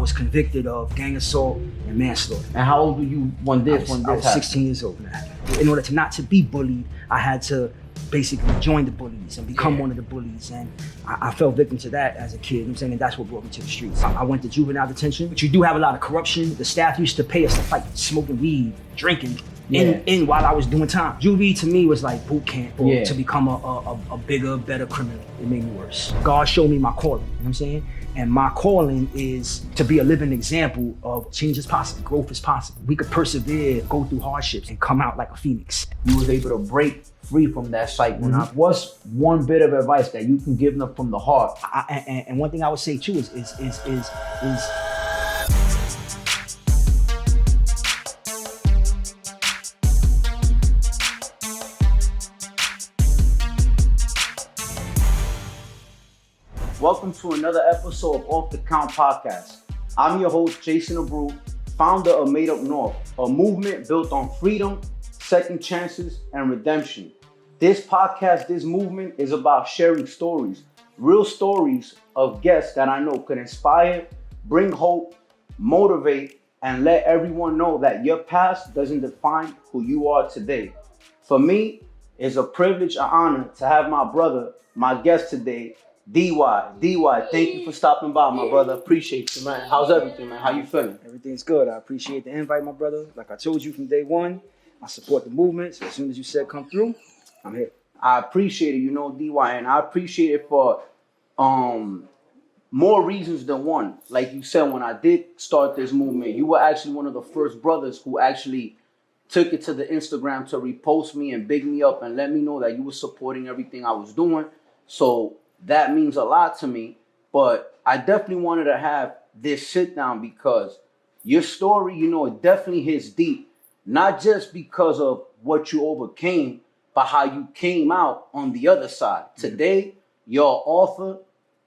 was convicted of gang assault and manslaughter. And how old were you when this I was 16 years old when that happened. In order to not to be bullied, I had to basically join the bullies and become one of the bullies. And I fell victim to that as a kid, you know what I'm saying? And that's what brought me to the streets. I went to juvenile detention, but you do have a lot of corruption. The staff used to pay us to fight, smoking weed, drinking, in while I was doing time. Juvie to me was like boot camp to become a bigger, better criminal. It made me worse. God showed me my calling, you know what I'm saying? And my calling is to be a living example of change is possible, growth is possible. We could persevere, go through hardships, and come out like a phoenix. You was able to break free from that cycle. What's one bit of advice that you can give them from the heart? And one thing I would say too is Welcome to another episode of Off the Count Podcast. I'm your host, Jason Abreu, founder of Made Up North, a movement built on freedom, second chances, and redemption. This podcast, this movement is about sharing stories, real stories of guests that I know could inspire, bring hope, motivate, and let everyone know that your past doesn't define who you are today. For me, it's a privilege and honor to have my brother, my guest today, DY, thank you for stopping by, my brother. Appreciate you, man. How's everything, man? How you feeling? Everything's good. I appreciate the invite, my brother. Like I told you from day one, I support the movement. So as soon as you said come through, I'm here. I appreciate it, DY, and I appreciate it for more reasons than one. Like you said, when I did start this movement, you were actually one of the first brothers who actually took it to the Instagram to repost me and big me up and let me know that you were supporting everything I was doing. So that means a lot to me, but I definitely wanted to have this sit down because your story, it definitely hits deep, not just because of what you overcame, but how you came out on the other side. Today, you're an author,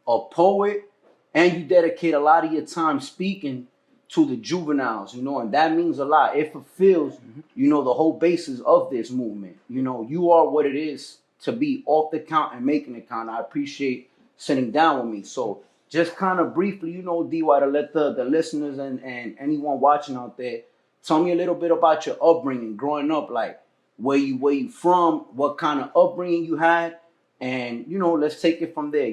a poet, and you dedicate a lot of your time speaking to the juveniles, and that means a lot. It fulfills, the whole basis of this movement. You are what it is to be off the count and making it count. I appreciate sitting down with me. So just kind of briefly, DY, to let the listeners and anyone watching out there, tell me a little bit about your upbringing, growing up, like where you from, what kind of upbringing you had, and, let's take it from there,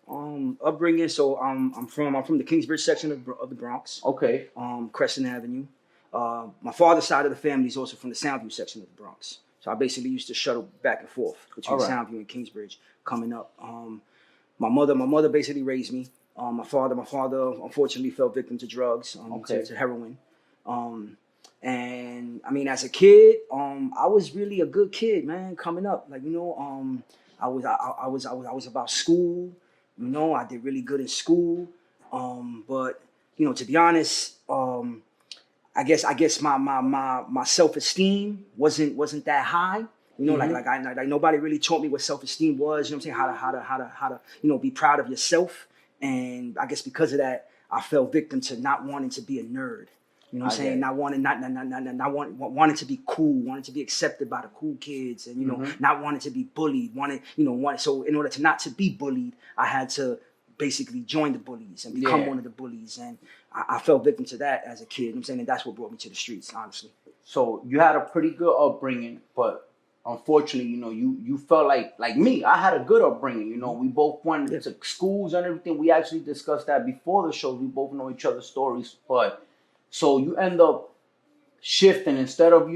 Upbringing, so I'm from the Kingsbridge section of the Bronx. Okay. Crescent Avenue. My father's side of the family is also from the Soundview section of the Bronx. So I basically used to shuttle back and forth between Soundview and Kingsbridge coming up. My mother basically raised me. My father unfortunately fell victim to drugs, to heroin. And I mean, as a kid, I was really a good kid, man. Coming up, like I was about school. I did really good in school. But to be honest, I guess my self-esteem wasn't that high. Like nobody really taught me what self-esteem was. How to be proud of yourself. And I guess because of that, I fell victim to not wanting to be a nerd. Not wanting to be cool, wanting to be accepted by the cool kids, and not wanting to be bullied. So in order to not to be bullied, I had to basically join the bullies and become one of the bullies. And I fell victim to that as a kid. And that's what brought me to the streets, honestly. So you had a pretty good upbringing, but unfortunately, you felt like me. I had a good upbringing. We both went to schools and everything. We actually discussed that before the show. We both know each other's stories, but so you end up shifting instead of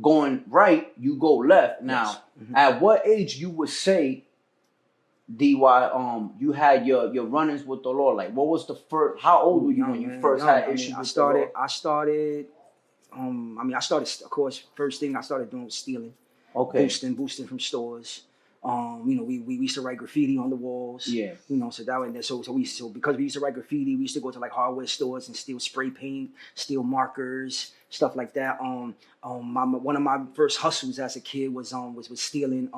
going right, you go left. Now, at what age you would say, DY, you had your run-ins with the law? Like, what was the first? How old were you when you first had issues with the law? I started. Of course, first thing I started doing was stealing. Okay. Boosting from stores. We used to write graffiti on the walls. Yeah. So that went there. So because we used to write graffiti, we used to go to like hardware stores and steal spray paint, steal markers, stuff like that. One of my first hustles as a kid was stealing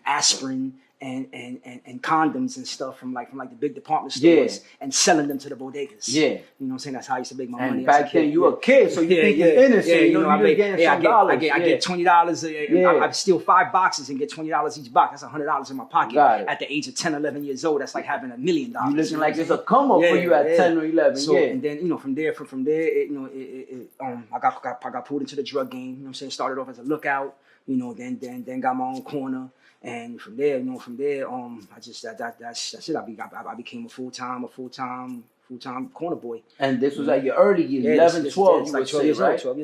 aspirin and condoms and stuff from like the big department stores and selling them to the bodegas. Yeah. You know what I'm saying? That's how I used to make my money. And back then you were a kid, so you think it's innocent. You know, you just getting some dollars. I get $20. I steal 5 boxes and get $20 each box. That's $100 in my pocket. At the age of 10, 11 years old, that's like having $1 million. You looking like it's a come up for you at 10 or 11. So, and then, you know, from there, I got pulled into the drug game. You know what I'm saying? Started off as a lookout. You know, then got my own corner. And from there, I just that's it. I became a full-time corner boy. And this was at your early years, 11, 12, like 12 years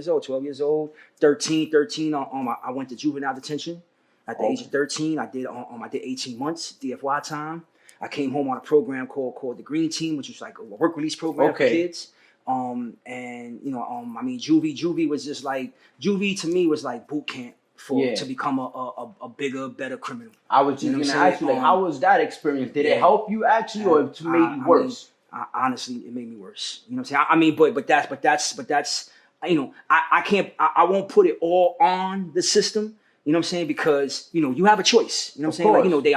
old, 12 years old, 13, I went to juvenile detention. At the age of 13, I did 18 months DFY time. I came home on a program called the Green Team, which was like a work release program for kids. And I mean, juvie was just like, juvie to me was like boot camp to become a bigger, better criminal. I was just gonna ask you, like, how was that experience? Did it help you actually, or it made you worse? Honestly, it made me worse. You know what I'm saying? I mean, but that's you know, I won't put it all on the system. You know what I'm saying? Because, you know, you have a choice. You know what I'm saying? Like, you know, they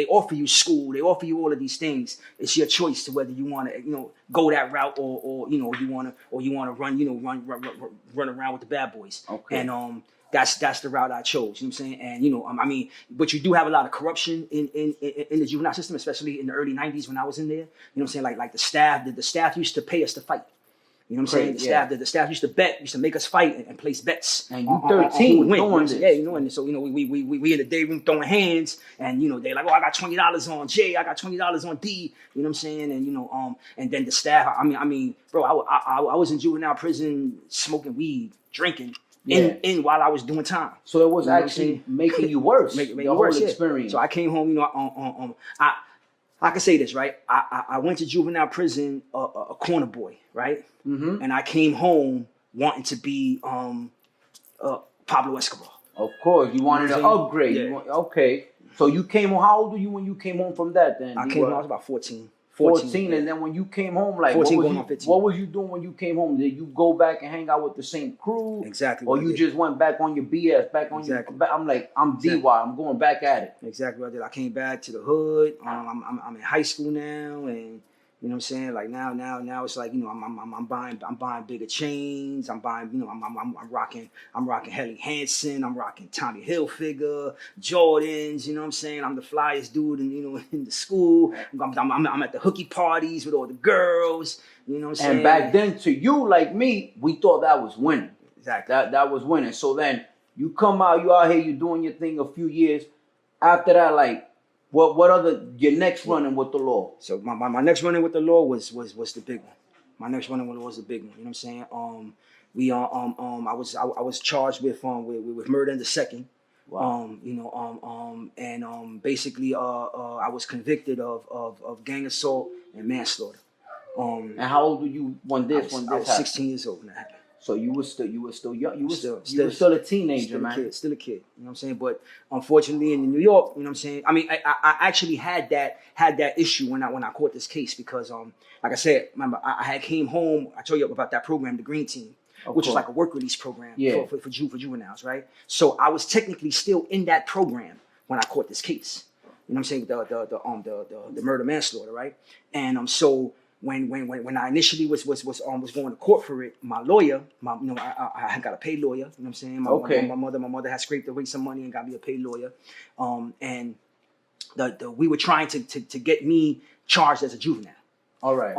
offer you school, they offer you all of these things. It's your choice to whether you want to, you know, go that route or you know, you want to run around with the bad boys. And that's the route I chose. You know what I'm saying? And, you know, I mean, but you do have a lot of corruption in the juvenile system, especially in the early 90s when I was in there. You know what I'm saying? Like the staff used to pay us to fight. You know what I'm saying? The staff used to bet, used to make us fight and place bets. And you 13 doing this. Yeah, you know, and so, you know, we in the day room throwing hands, and, you know, they like, oh, I got $20 on J, I got $20 on D. You know what I'm saying? And, you know, and then the staff, I mean, bro, I was in juvenile prison smoking weed, drinking. In while I was doing time. So it was actually making you worse. Making the whole experience. So I came home, you know, I can say this, right? I went to juvenile prison, a corner boy, right? Mm-hmm. And I came home wanting to be Pablo Escobar. Of course, you wanted to upgrade. Yeah. Okay. So you came home, how old were you when you came home from that then? I came home, I was about 14. 14, and then when you came home, like, 14 what was you doing when you came home? Did you go back and hang out with the same crew? Exactly. Or you just went back on your BS, back on your... I'm like, I'm DY, I'm going back at it. Exactly what I did. I came back to the hood. I'm in high school now, and you know what I'm saying? Like now it's like, you know, I'm buying bigger chains. I'm buying, you know, I'm rocking Helly Hansen. I'm rocking Tommy Hilfiger, Jordans. You know what I'm saying? I'm the flyest dude in the school. I'm at the hooky parties with all the girls. You know what I'm saying? And back then, to you like me, we thought that was winning. Exactly. That was winning. So then you come out, you out here, you doing your thing a few years. After that, like, what other your next run-in with the law? So my next run-in with the law was the big one. My next run-in with the law was the big one. You know what I'm saying? I was charged with murder in the second. Wow. You know, and basically I was convicted of gang assault and manslaughter. And how old were you when this happened? I was 16 years old when that happened. So you were still young. You were still a teenager, man. Still a kid. You know what I'm saying? But unfortunately, in New York, you know what I'm saying? I mean, I actually had that issue when I caught this case because like I said, remember I had came home. I told you about that program, the Green Team, which was like a work release program for juveniles, right? So I was technically still in that program when I caught this case. You know what I'm saying? The murder manslaughter, right? And so. When I initially was going to court for it, my lawyer, I had got a paid lawyer. You know what I'm saying? My mother had scraped away some money and got me a paid lawyer. And we were trying to get me charged as a juvenile. All right.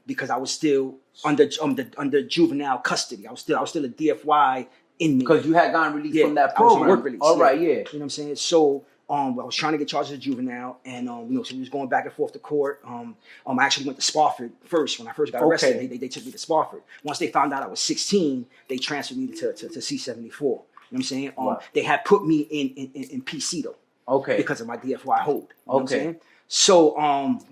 Because I was still under juvenile custody. I was still a DFY inmate. Because you had gotten released from that program. I was on work release. All right. Yeah. You know what I'm saying? So. I was trying to get charged as a juvenile, and you know, so we was going back and forth to court. I actually went to Spofford first when I first got arrested. They took me to Spofford. Once they found out I was 16, they transferred me to C-74. You know what I'm saying? They had put me in PC though. Okay. Because of my DFY hold. You know what I'm saying? So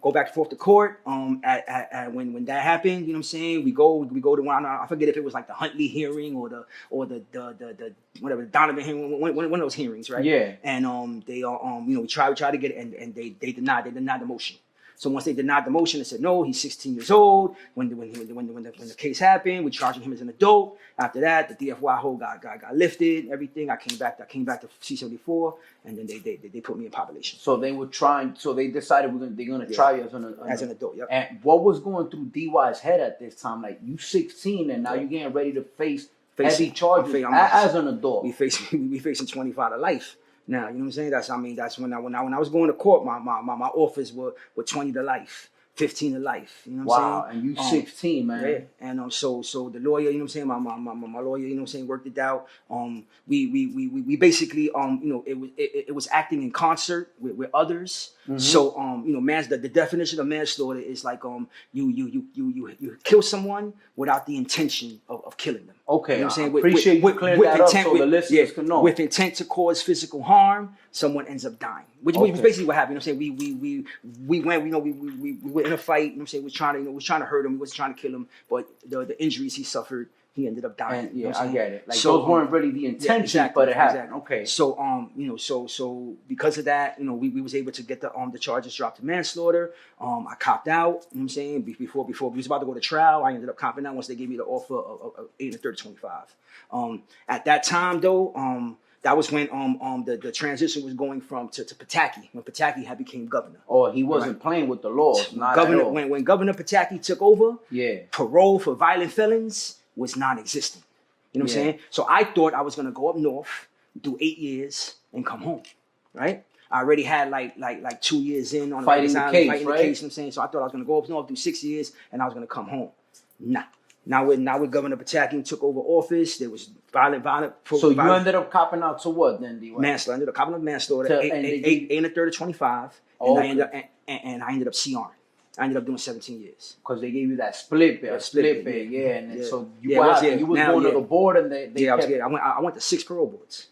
go back and forth to court. When that happened, you know what I'm saying? We go to one. I forget if it was like the Huntley hearing or the whatever, the Donovan hearing, one of those hearings, right? Yeah. And they you know, we tried to get it, and they denied the motion. So once they denied the motion, they said no, he's 16 years old. When the case happened, we charged him as an adult. After that, the DFY hold got lifted. Everything. I came back to C-74, and then they put me in population. So they were trying. So they decided they're gonna try you as an adult. Yep. And what was going through DY's head at this time? Like, you 16 and now you're getting ready to face heavy charges as an adult. We facing 25 to life. Now, you know what I'm saying? That's when I was going to court, my offers were 20 to life, 15 to life. You know what I'm saying? And you 16, man. Yeah. And so the lawyer, you know what I'm saying, my lawyer, you know what I'm saying, worked it out. We basically it was acting in concert with others. Mm-hmm. So the definition of manslaughter is like you kill someone without the intention of killing them. Okay, you know what I'm saying? Appreciate you clearing that up so the listeners can know. With intent to cause physical harm, someone ends up dying. Which was basically what happened. You know what I'm saying? We went, we were in a fight. You know what I'm saying? We was trying to hurt him. We wasn't trying to kill him, but the injuries he suffered, he ended up dying. And, I get it. Like, those weren't really the intention, but it happened. Exactly. Okay. So so because of that, we was able to get the charges dropped to manslaughter. I copped out. You know what I'm saying? Before we was about to go to trial, I ended up copping out once they gave me the offer of 8 and 30 25. At that time though, that was when the transition was going from to Pataki, when Pataki had became governor. Oh, he wasn't playing with the laws. Governor, when Governor Pataki took over, parole for violent felons was non-existent. You know what I'm saying? So I thought I was gonna go up north, do 8 years, and come home. Right? I already had like 2 years in on fighting the case, right? You know what I'm saying? So I thought I was gonna go up north, do 6 years, and I was gonna come home. Nah. Now with Governor Pataki took over office, there was violent. So you ended up copping out to what then, DY? Manslaughter. I ended up copping out manslaughter. 8 and a third of 25, and I ended up CR. I ended up doing 17 years. Because they gave you that split pay, And then, so you was going to the board, and they I went to 6 parole boards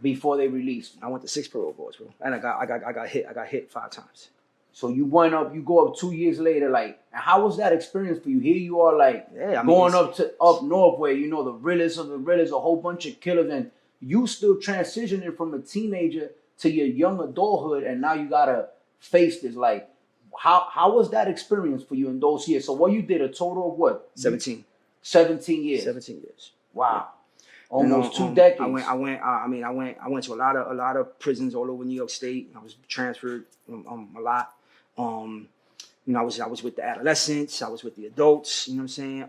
before they released me. I went to 6 parole boards, bro, and I got hit 5 times. So you go up 2 years later, like, how was that experience for you? Here you are, like, going up north where, the realest of the realest, a whole bunch of killers, and you still transitioning from a teenager to your young adulthood, and now you gotta face this. Like, how was that experience for you in those years? So what you did, a total of what? 17. 17 years. 17 years. Wow. Almost 2 decades. I went to a lot of prisons all over New York State. I was transferred a lot. I was with the adolescents, I was with the adults, you know what I'm saying?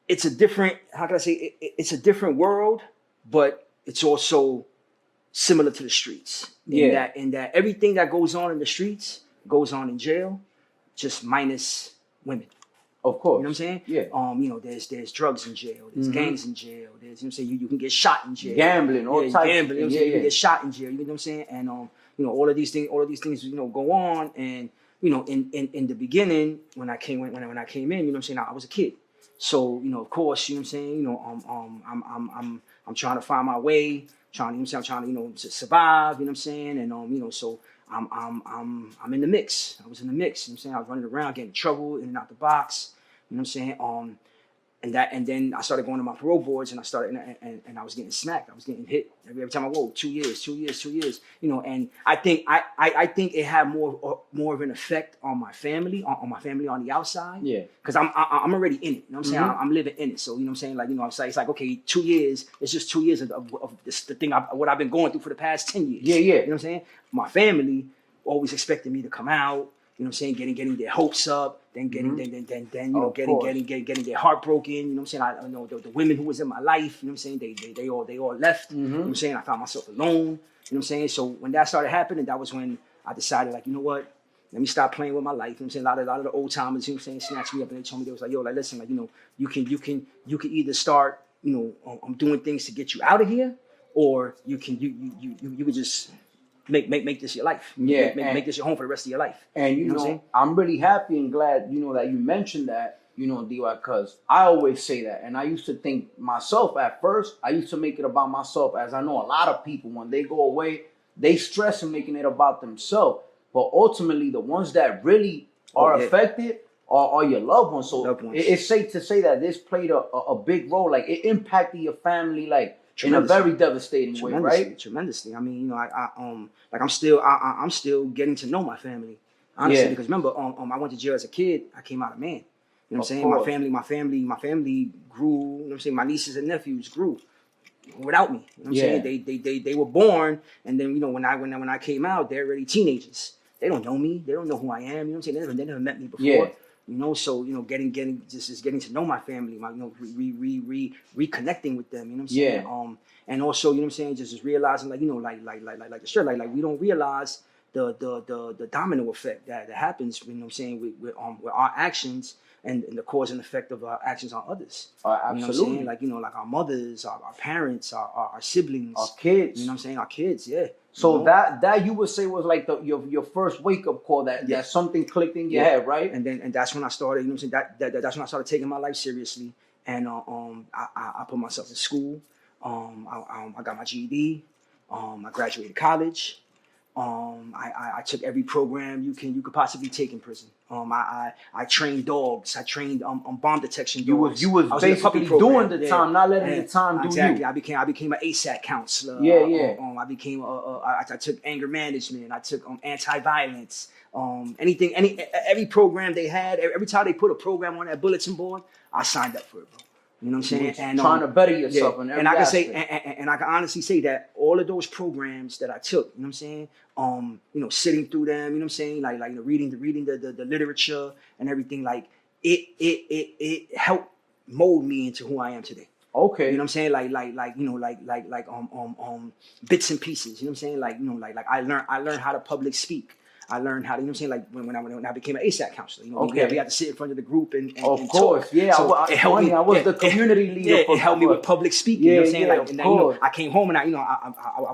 It's a different, how can I say, it's a different world, but it's also similar to the streets. In that everything that goes on in the streets goes on in jail, just minus women. Of course. You know what I'm saying? Yeah. There's drugs in jail. There's gangs in jail. There's, you know what I'm saying? You can get shot in jail. Gambling, all types. Gambling. You know what I'm saying? You can get shot in jail. You know what I'm saying? And all of these things, go on. And in the beginning, when I came in, you know what I'm saying? I was a kid. So of course, you know what I'm saying? I'm trying to find my way. I'm trying to survive. You know what I'm saying? And so. I'm in the mix. I was in the mix. You know what I'm saying? I was running around, getting in trouble, in and out the box. You know what I'm saying? And then I started going to my parole boards, and I was getting smacked. I was getting hit every time I go. 2 years. And I think it had more of an effect on my family, on the outside. Yeah. Because I'm already in it. You know what I'm saying? I'm living in it. So you know what I'm saying? Like it's like okay, 2 years. It's just 2 years of this, the thing what I've been going through for the past 10 years. Yeah. You know what I'm saying? My family always expected me to come out. You know what I'm saying? Getting their hopes up, then getting their heart broken. You know what I'm saying? I know the women who was in my life. You know what I'm saying? They all left. You know what I'm saying? I found myself alone. You know what I'm saying? So when that started happening, that was when I decided, like, you know what? Let me stop playing with my life. You know what I'm saying? A lot of the old timers, you know what I'm saying, snatched me up and they told me, they was like, yo, like, listen, like, you can either start, doing things to get you out of here, or you could just make this your life. Make this your home for the rest of your life. And you know I'm really happy and glad, that you mentioned that, DY, because I always say that. And I used to think myself at first, I used to make it about myself, as I know a lot of people, when they go away, they stress in making it about themselves. But ultimately, the ones that really are affected are your loved ones. So it's safe to say that this played a big role. Like, it impacted your family, like, in a very devastating way, right? Tremendously. I mean, you know, like I'm still getting to know my family, honestly, because remember, I went to jail as a kid. I came out a man. You know what I'm saying? My family grew. You know what I'm saying? My nieces and nephews grew without me. You know what I'm saying? They were born, and then, you know, when I came out, they're already teenagers. They don't know me. They don't know who I am. You know what I'm saying? They never met me before. Yeah. You know, so, you know, getting to know my family, you know, reconnecting with them. You know what I'm saying? Yeah. And also, you know what I'm saying, just realizing, like, you know, like the shirt, like we don't realize the domino effect that happens. You know what I'm saying, with our actions. And the cause and effect of our actions on others. Absolutely. You know what I'm saying? Like, you know, like our mothers, our parents, our siblings, our kids. You know what I'm saying? Our kids, yeah. So you know? that you would say was like your first wake up call, that something clicked in your head, right? And that's when I started. You know what I'm saying? That's when I started taking my life seriously. And I put myself in school. I got my GED. I graduated college. I took every program you could possibly take in prison. I trained dogs. I trained bomb detection dogs. You was basically doing the time, not letting the time do exactly. you. I became an ASAC counselor. I became I took anger management. I took anti-violence. Every program they had. Every time they put a program on that bulletin board, I signed up for it, bro. You know what I'm saying? And trying to better yourself in every and I can aspect. say, and I can honestly say that all of those programs that I took, you know what I'm saying? You know, sitting through them, you know what I'm saying? Like you know, reading the literature and everything, like it helped mold me into who I am today. Okay. You know what I'm saying? Like you know, like bits and pieces. You know what I'm saying? Like, you know, like I learned how to public speak. I learned how to, you know what I'm saying, like when I became an ASAC counselor, you know, we had to sit in front of the group and course, talk. Yeah. So it helped me. I was the community leader. It helped me with public speaking. You know what I'm saying? Like, and then, you know, I came home and I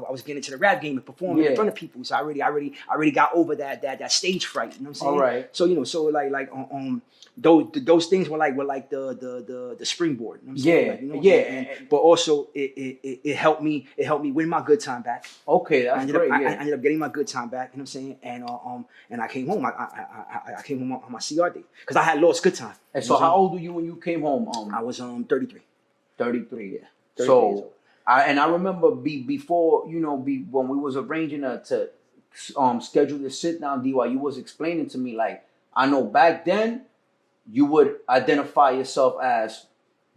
was getting into the rap game and performing in front of people. So I already got over that stage fright. You know what I'm saying? All right. So, you know, so like those things were like the springboard. You know what I'm saying? Like, you know, but also it helped me win my good time back. Okay, that's great. I ended up getting my good time back. You know what I'm saying? And I came home. I came home on my CR day because I had lost good time. And so, how old were you when you came home? I was 33. 33. Yeah. 33 so, I remember before, you know, when we was arranging to schedule this sit down, DY, you was explaining to me, like, I know back then you would identify yourself as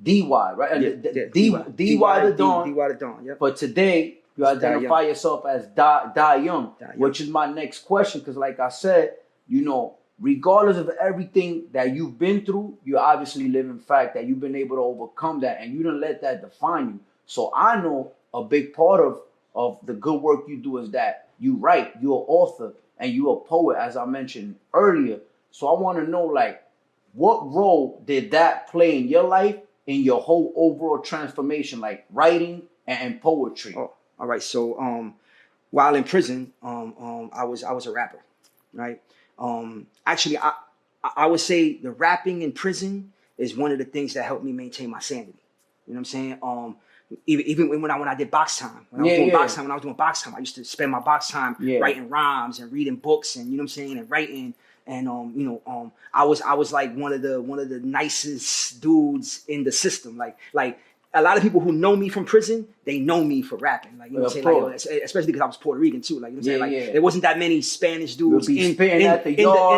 DY, right? DYTheDon. Yep. But today you identify yourself as DieYoung, which is my next question. Because like I said, you know, regardless of everything that you've been through, you obviously live in fact that you've been able to overcome that, and you didn't let that define you. So I know a big part of the good work you do is that you write, you're an author, and you're a poet, as I mentioned earlier. So I want to know, like, what role did that play in your life, in your whole overall transformation, like writing and poetry? Oh, all right. So while in prison, I was a rapper, right? Actually, I would say the rapping in prison is one of the things that helped me maintain my sanity. You know what I'm saying? Even when I did box time, when I was doing box time, I used to spend my box time writing rhymes and reading books, and you know what I'm saying, and writing. And you know, I was like one of the nicest dudes in the system. Like a lot of people who know me from prison, they know me for rapping. Like, you know what I'm saying? Like, especially because I was Puerto Rican too. Like, you know what I'm saying? Like, there wasn't that many Spanish dudes in the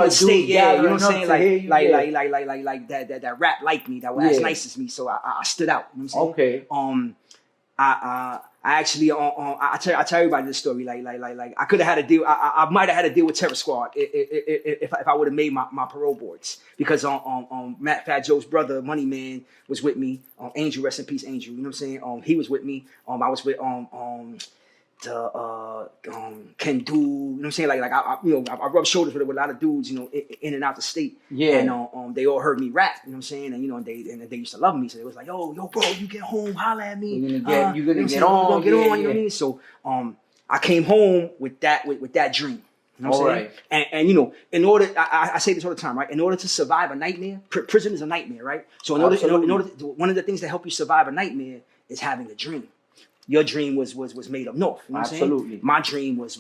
state. Yeah, you know what I'm saying? Like that rap like me, that was as nice as me. So I stood out. You know what I'm saying? Okay. I actually I tell everybody this story. Like I could have had to deal. I might have had to deal with Terror Squad if I would have made my parole boards, because Matt Fat Joe's brother Money Man was with me. Angel, rest in peace, Angel. You know what I'm saying? He was with me. I was with Ken Do, you know what I'm saying? Like I rubbed shoulders with a lot of dudes, you know, in and out the state. Yeah. And they all heard me rap, you know what I'm saying? And you know, they used to love me. So they was like, yo, bro, you get home, holla at me. You're gonna get on. You know what I mean? So I came home with that dream. You know what I'm saying? Right. And you know, in order, I say this all the time, right? In order to survive a nightmare, prison is a nightmare, right? So in order one of the things that help you survive a nightmare is having a dream. Your dream was made up north. You know what I'm saying? Absolutely. My dream was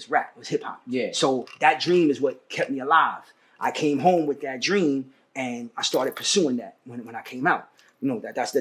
rap, was hip hop. Yeah. So that dream is what kept me alive. I came home with that dream and I started pursuing that when I came out. that's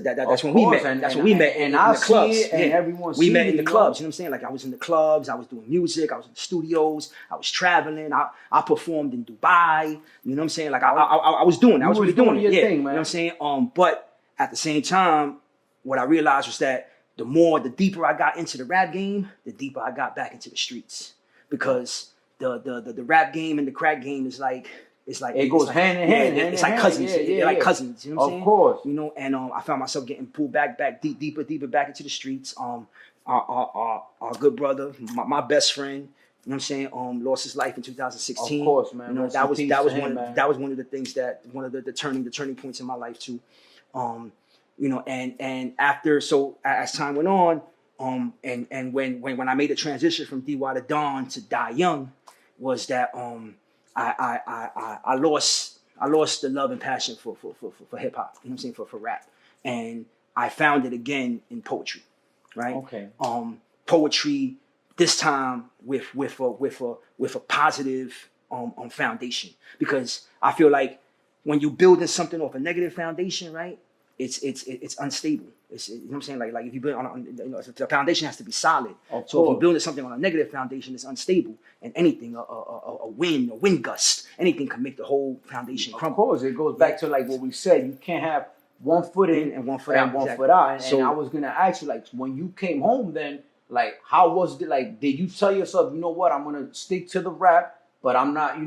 when we met. That's when we met in the clubs. And everyone we met in the clubs. You know what I'm saying? Like I was in the clubs. I was doing music. I was in the studios. I was traveling. I performed in Dubai. You know what I'm saying? Like I was doing. I was really doing it. Yeah. Thing, man. You know what I'm saying? But at the same time, what I realized was that the deeper I got into the rap game, the deeper I got back into the streets, because the rap game and the crack game is like. It goes hand in hand. It's like cousins. They're like cousins. You know what I'm saying? Of course. You know, and I found myself getting pulled back deeper back into the streets. Our good brother, my best friend. You know what I'm saying? Lost his life in 2016. Of course, man. You know, that was one of the things one of the turning points in my life too. You know, and after as time went on, and when I made the transition from DYTheDon to Die Young, was that I lost the love and passion for hip hop. You know what I'm saying? For rap, and I found it again in poetry, right? Okay. Poetry this time with a positive foundation, because I feel like when you building something off a negative foundation, right? It's unstable. You know what I'm saying? Like if you build the foundation has to be solid. So if you're building something on a negative foundation, it's unstable. And anything, a wind gust, anything can make the whole foundation crumble. Of course, it goes back to like what we said. You can't have one foot in and one foot out. And I was gonna ask you, like, when you came home, then like how was it? Like, did you tell yourself, you know what, I'm gonna stick to the rap, but I'm not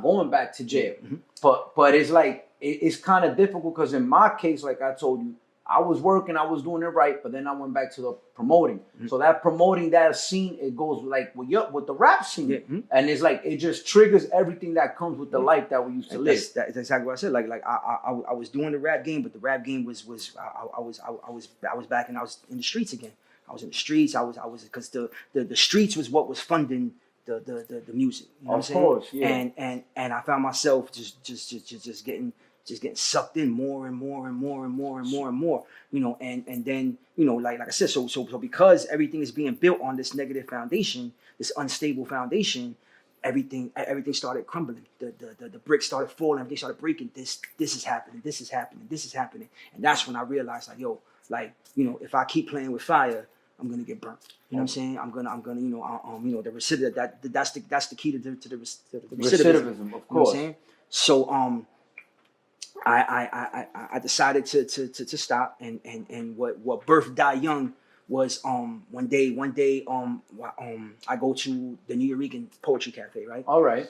going back to jail. Mm-hmm. But it's like it's kind of difficult, because in my case, like I told you, I was working, I was doing it right, but then I went back to the promoting. Mm-hmm. So that promoting, that scene, it goes like with the rap scene. Yeah. Mm-hmm. And it's like it just triggers everything that comes with the life that we used to live. That's exactly what I said. Like I was doing the rap game, but the rap game was I was back and I was in the streets again. I was in the streets. I was because the streets was what was funding the music. You know what I'm saying? Of course, yeah. And I found myself just getting sucked in more and more. You know, and then, you know, like I said, so because everything is being built on this negative foundation, this unstable foundation, everything started crumbling. The bricks started falling. Everything started breaking. This is happening. And that's when I realized, like, yo, like, you know, if I keep playing with fire, I'm gonna get burnt. You know what I'm saying? I'm gonna, you know, the recidivism. That's the key to the recidivism. Of course. You know what I'm saying? So I decided to stop, and what birthed Die Young was one day I go to the New Eurekan Poetry Cafe, right? All right.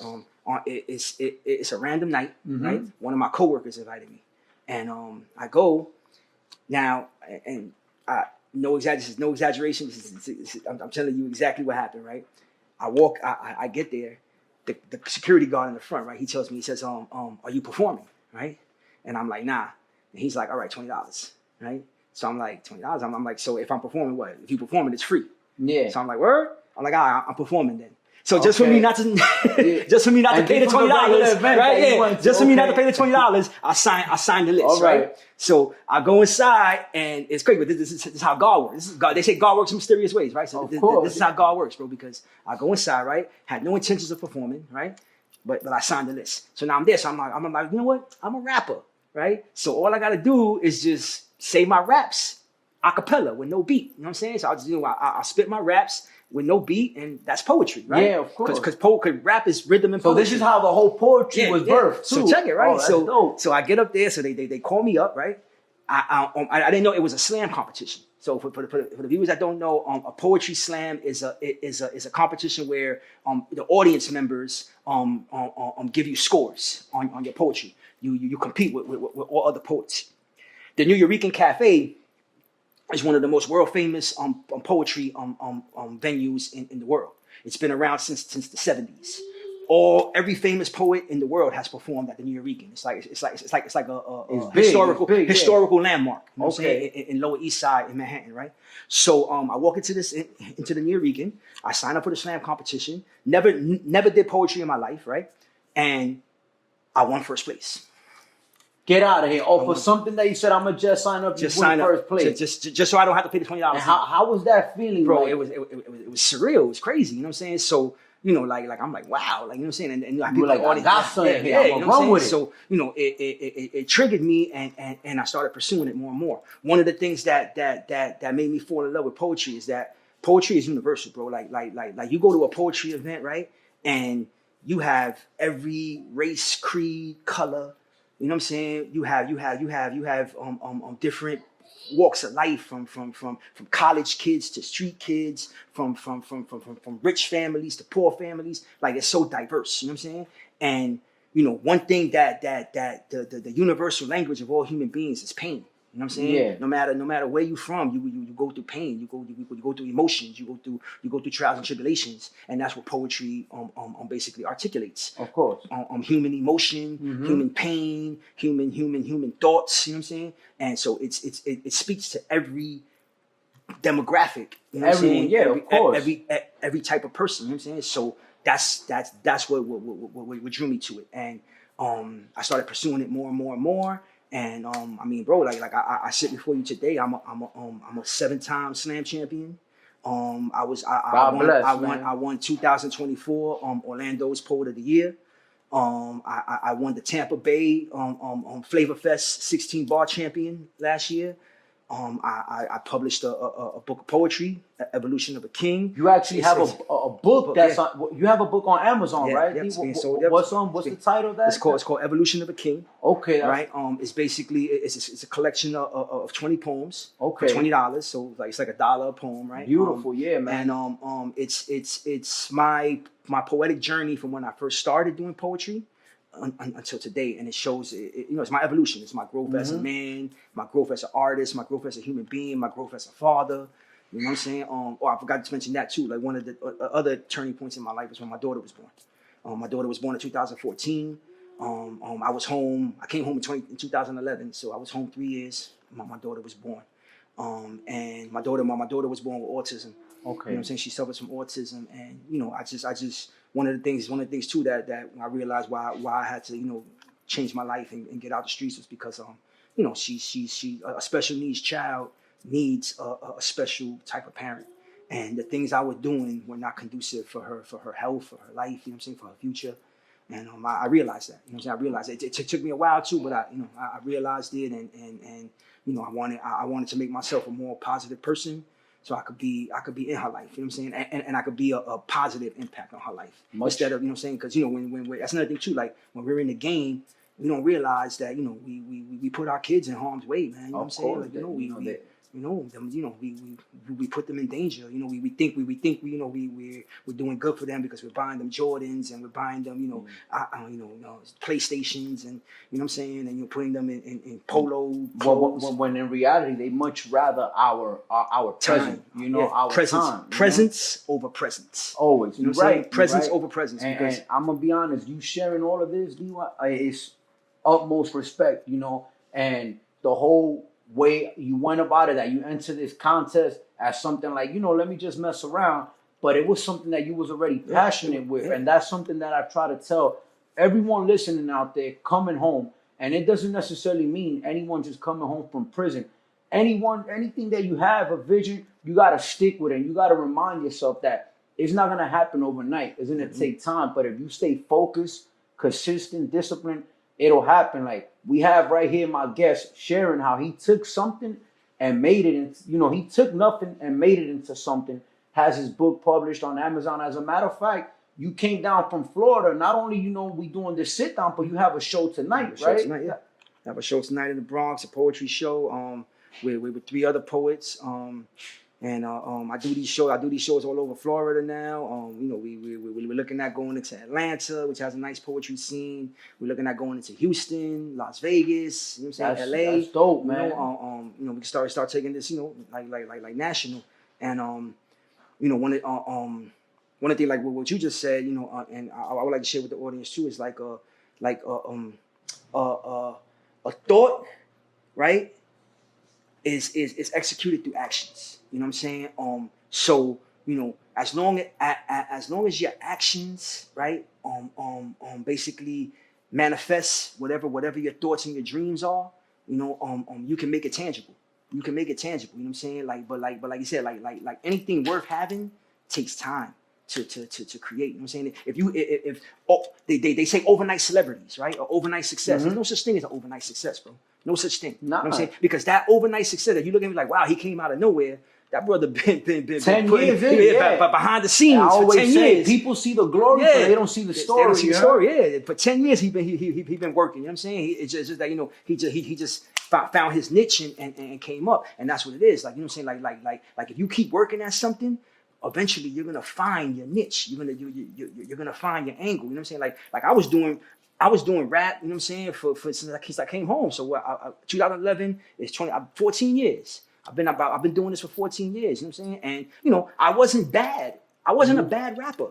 It's a random night, mm-hmm. right? One of my coworkers invited me, and I go now, and no exaggeration. I'm telling you exactly what happened, right? I get there, the security guard in the front, right? He tells me, he says, are you performing, right? And I'm like, nah. And he's like, all right, $20, right? So I'm like, $20. I'm like, so if I'm performing, what? If you performing, it's free. Yeah. So I'm like, word? I'm like, all right, I'm performing then. So just for me not to, just for me not to pay the $20, right? Yeah. Just for me not to pay the $20, I signed the list, all right? So I go inside, and it's great, but this is how God works. This is God. They say God works in mysterious ways, right? So this is how God works, bro. Because I go inside, right? Had no intentions of performing, right? But I signed the list. So now I'm there. So I'm like, you know what? I'm a rapper, right? So all I gotta do is just say my raps a cappella with no beat. You know what I'm saying? So I just, I spit my raps with no beat, and that's poetry, right? Yeah, of course. Because rap is rhythm and poetry. So this is how the whole poetry was birthed too. So check it, right? Oh, so I get up there. So they call me up, right? I didn't know it was a slam competition. So for the viewers that don't know, a poetry slam is a competition where the audience members give you scores on your poetry. You compete with all other poets. The New Eurekan Cafe is one of the most world famous poetry venues in the world. It's been around since the 70s. Every famous poet in the world has performed at the New Eurekan. It's like a historical landmark. You know what I'm saying? In Lower East Side in Manhattan, right? So I walk into the New Eurekan. I sign up for the slam competition. Never did poetry in my life, right? And I won first place. Get out of here! For something that you said, I'm gonna just sign up. Just sign up first place, just so I don't have to pay the $20. And how was that feeling, bro? Like? It was surreal. It was crazy. You know what I'm saying? So like I'm like, wow, like, you know what I'm saying? And you were like, I got something here, I'm gonna run with it. So, it triggered me, and I started pursuing it more and more. One of the things that made me fall in love with poetry is that poetry is universal, bro. Like you go to a poetry event, right? And you have every race, creed, color. You know what I'm saying? You have different walks of life, from college kids to street kids, from rich families to poor families. Like, it's so diverse. You know what I'm saying? And one thing that the universal language of all human beings is pain. You know what I'm saying? Yeah. No matter where you're from, you go through pain. You go through emotions. You go through trials and tribulations, and that's what poetry basically articulates. Of course. Human emotion, human pain, human thoughts. You know what I'm saying? And so it speaks to every demographic. You know what I'm saying? Yeah, of course. Every type of person. You know what I'm saying? So that's what drew me to it, and I started pursuing it more and more and more. And I mean, bro, like I sit before you today. I'm a 7-time slam champion. I won 2024 Orlando's Poet of the Year. I won the Tampa Bay Flavor Fest 16 bar champion last year. I published a book of poetry, Evolution of a King. You actually have a book that's on, you have a book on Amazon, right? Yep, What's the title of that? It's called Evolution of a King. Okay. Right. It's basically it's a collection of 20 poems. Okay. For $20. So it's like $1 a poem, right? Beautiful, yeah, man. And it's my poetic journey from when I first started doing poetry until today, and it shows it's my evolution. It's my growth as a man, my growth as an artist, my growth as a human being, my growth as a father. You know what I'm saying? I forgot to mention that too. Like, one of the other turning points in my life was when my daughter was born. My daughter was born in 2014. I was home. I came home in 2011, so I was home 3 years. My daughter was born. And my daughter was born with autism. Okay. You know what I'm saying? She suffers from autism, and I just one of the things too that I realized why I had to change my life and get out the streets was because she a special needs child needs a special type of parent, and the things I was doing were not conducive for her health, for her life. You know what I'm saying? For her future. And I realized that. You know what I'm saying? I realized it. It took me a while too, but I realized it, and I wanted to make myself a more positive person, so I could be in her life. You know what I'm saying? And I could be a positive impact on her life instead of saying, because when we're, that's another thing too. Like, when we're in the game, we don't realize that we put our kids in harm's way, man. You know what I'm saying? Like, we put them in danger. We think we're doing good for them because we're buying them Jordans, and we're buying them PlayStations, and you know what I'm saying, and you're putting them in polo clothes. When in reality they much rather our present, our time, presence over presence. Always, you know what I'm saying? Presence over presence. And I'm gonna be honest, you sharing all of this, is utmost respect, and the whole way you went about it, that you entered this contest as something like, let me just mess around, but it was something that you was already passionate with. And that's something that I try to tell everyone listening out there coming home. And it doesn't necessarily mean anyone just coming home from prison. Anything that you have a vision, you got to stick with it. You got to remind yourself that it's not going to happen overnight. It's going to take time, but if you stay focused, consistent, disciplined, it'll happen. Like, we have right here my guest sharing how he took something and made it into, he took nothing and made it into something, has his book published on Amazon. As a matter of fact, you came down from Florida. Not only, we doing this sit down, but you have a show tonight, right? I have a show tonight in the Bronx, a poetry show with 3 other poets. And I do these shows all over Florida now. We're looking at going into Atlanta, which has a nice poetry scene. We're looking at going into Houston, Las Vegas, you know what I'm saying, LA. That's dope, man. We can start taking this, like national. And one of the things, like what you just said, and I would like to share with the audience too, is like a thought, right? Is executed through actions. You know what I'm saying? So as long as your actions, right, basically manifest whatever your thoughts and your dreams are, you can make it tangible. You can make it tangible. You know what I'm saying? But like you said, like anything worth having takes time. to create. You know what I'm saying? If they say overnight celebrities, right? Or overnight success. There's no such thing as an overnight success, bro. No such thing. You know what I'm saying? Because that overnight success that you look at me like, wow, he came out of nowhere. That brother been 10 years in, but behind the scenes I for 10 years. People see the glory, but they don't see the story. They don't see the story. Yeah, for 10 years he been working. You know what I'm saying? It's just that, you know, he just found his niche and came up, and that's what it is. Like, you know what I'm saying? Like if you keep working at something, eventually you're gonna find your niche. You're gonna find your angle. You know what I'm saying? Like I was doing rap. You know what I'm saying? For since I came home. So 2011 is 14 years. I've been doing this for 14 years. You know what I'm saying? And you know, I wasn't bad. I wasn't a bad rapper.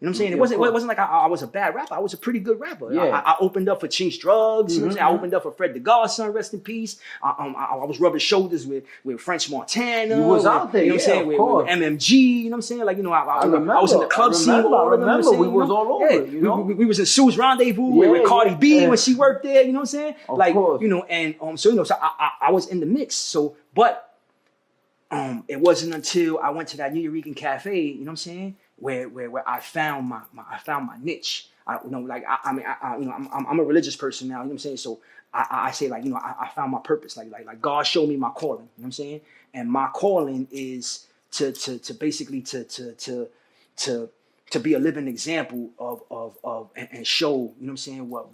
You know what I'm saying? It wasn't like I was a bad rapper. I was a pretty good rapper. Yeah. I opened up for Chinch Drugs. You know what I'm saying? I opened up for Fred the Godson, rest in peace. I was rubbing shoulders with French Montana. You was out there, you know what I'm saying? With MMG. You know what I'm saying? Like, you know, I was in the club scene. I remember we was all over. Yeah. You know, we was in Sue's Rendezvous with Cardi B when she worked there. You know what I'm saying? Of course. You know, and so I was in the mix. So, but it wasn't until I went to that New York Cafe. You know what I'm saying? Where I found my niche. I'm a religious person now. You know what I'm saying? So I say, like, you know, I found my purpose. Like God showed me my calling. You know what I'm saying? And my calling is to basically to be a living example of and show, you know what I'm saying, what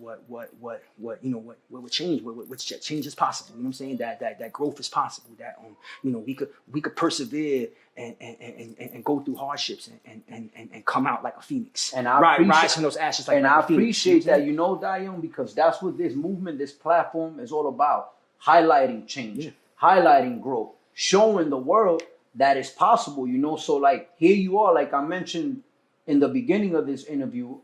you know, what would change, what change is possible. You know what I'm saying? That growth is possible. That you know, we could persevere and go through hardships and come out like a phoenix. And rise from those ashes like I a phoenix. appreciate that, you know, DieYoung, because that's what this movement, this platform is all about. Highlighting change, highlighting growth, showing the world that it's possible, you know. So like here you are, like I mentioned in the beginning of this interview,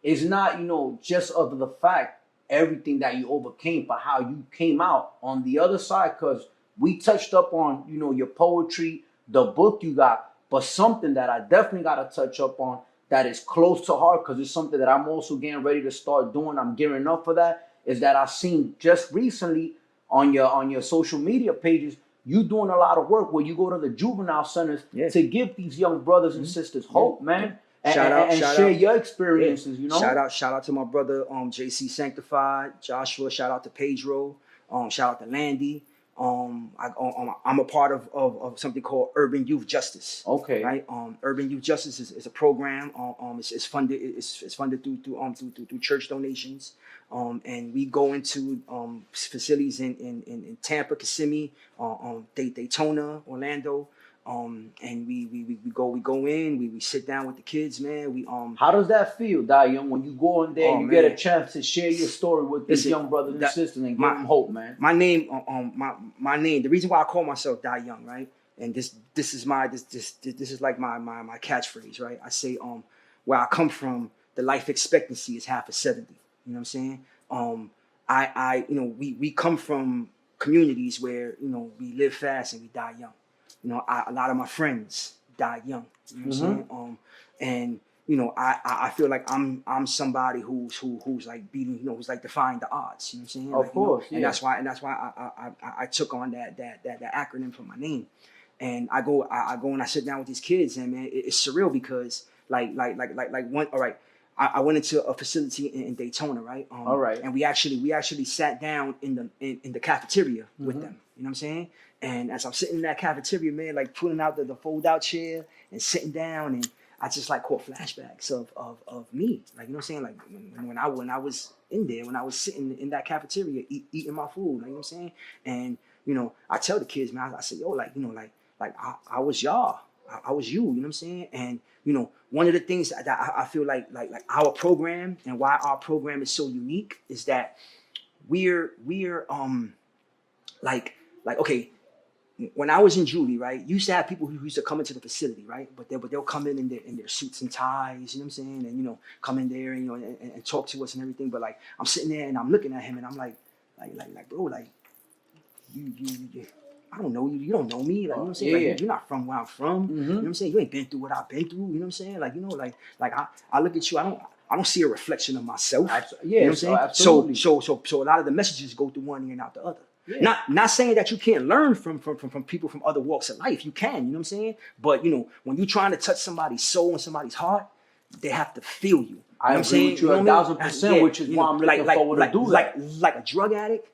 is not, you know, just of the fact everything that you overcame, but how you came out on the other side. Because we touched up on, you know, your poetry, the book you got, but something that I definitely got to touch up on that is close to heart, because it's something that I'm also getting ready to start doing. I'm gearing up for that. Is that I've seen just recently on your social media pages, you doing a lot of work where you go to the juvenile centers to give these young brothers and sisters hope, man. Shout out, share your experiences, you know. Shout out to my brother JC Sanctified, Joshua. Shout out to Pedro. Shout out to Landy. I'm a part of something called Urban Youth Justice. Okay. Right. Urban Youth Justice is a program. It's funded through church donations. And we go into facilities in Tampa, Kissimmee, Daytona, Orlando. And we go in, we sit down with the kids, man. How does that feel, DieYoung, when you go in there and you get a chance to share your story with these young brothers and sisters and give them hope, man? My name, the reason why I call myself DieYoung, right? And this is like my catchphrase, right? I say where I come from, the life expectancy is half of 70. You know what I'm saying? You know, we come from communities where, you know, we live fast and we die young. You know, a lot of my friends died young. You know what I'm saying? And you know, I feel like I'm somebody who's like beating, you know, who's like defying the odds. You know what I'm saying? Of course, you know? And that's why I took on that acronym for my name. And I go and I sit down with these kids, and man, it's surreal because like one. All right, I went into a facility in Daytona, right? All right. And we actually sat down in the cafeteria with them. You know what I'm saying? And as I'm sitting in that cafeteria, man, like pulling out the fold out chair and sitting down, and I just like caught flashbacks of me. Like, you know what I'm saying? Like when I was in there, when I was sitting in that cafeteria eating my food, like, you know what I'm saying? And, you know, I tell the kids, man, I say, yo, like, you know, like I was y'all. I was you, you know what I'm saying? And, you know, one of the things that I feel like our program and why our program is so unique is that we're like okay, when I was in juvie, right, you used to have people who used to come into the facility, right? But they'll come in their suits and ties, you know what I'm saying? And, you know, come in there and, you know, and talk to us and everything. But like, I'm sitting there and I'm looking at him and I'm like, bro, like, you I don't know you. You don't know me. Like, you know what I'm saying? Yeah. Like, you're not from where I'm from. You know what I'm saying? You ain't been through what I've been through. You know what I'm saying? Like, you know, like I look at you. I don't see a reflection of myself. Yeah, you know what I'm saying? absolutely. So a lot of the messages go through one ear and out the other. Yeah. Not saying that you can't learn from people from other walks of life. You can, you know what I'm saying? But you know, when you're trying to touch somebody's soul and somebody's heart, they have to feel you. I agree with you 1,000%, which is why I'm looking forward to do that. Like a drug addict